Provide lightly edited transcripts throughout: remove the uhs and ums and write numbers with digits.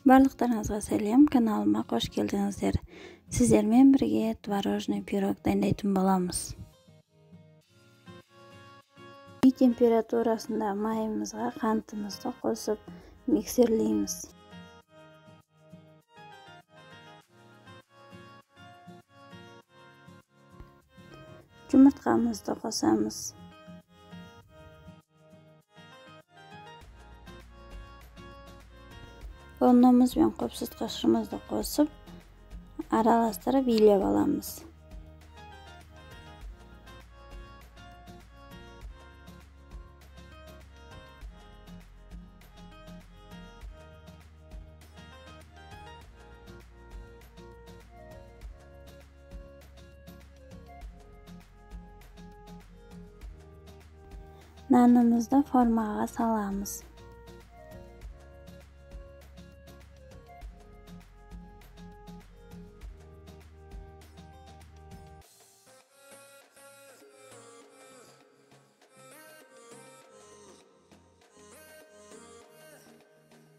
Барлықтарыңызға сәлем, каналыма қош келдіңіздер. Сіздермен бірге творожный пирог дайындайтын боламыз. Үй температурасында майымызға қантымызды қосып миксерлейміз. Жұмыртқамызды қосамыз. Ұнымыз бен қопсытқышымызды қосып, араластырып илеп аламыз. Нанымызды формаға саламыз.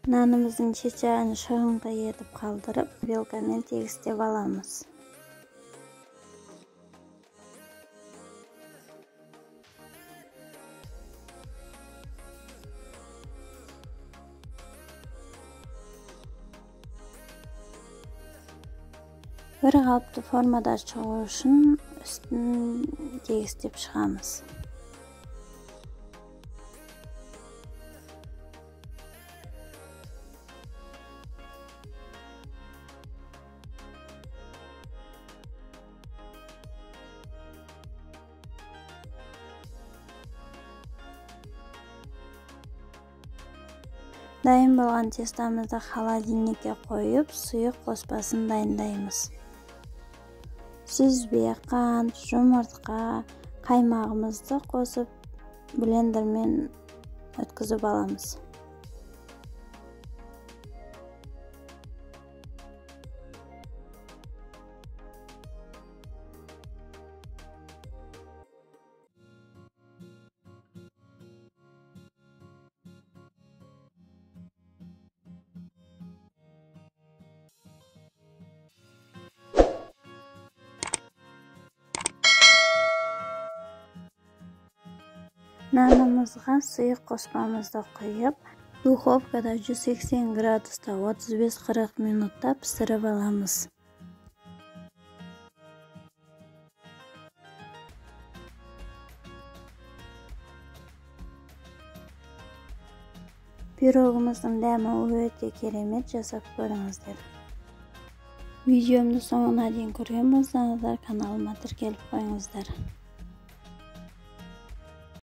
Нанымыздың шешағын шығыңқы етіп қалдырып, белкамен тегістеп аламыз. Бір қалыпты формада шығу үшін үстін тегістеп шығамыз. Дайын болған тестамызды холодильникке қойып, сұйық қоспасын дайындаймыз. Сүзбе, қант, жұмыртқа, қаймағымызды қосып, блендермен өткізіп аламыз. Нанымызға сұйық қоспамызды құйып, духовкада 180 градуста 35-40 минутта пісіріп аламыз. Пирогымыздың дәмі өте керемет, жасап көріңіздер. Видеомды соңына дейін көрген болсаңыздар, каналыма тіркеліп қойыңыздар.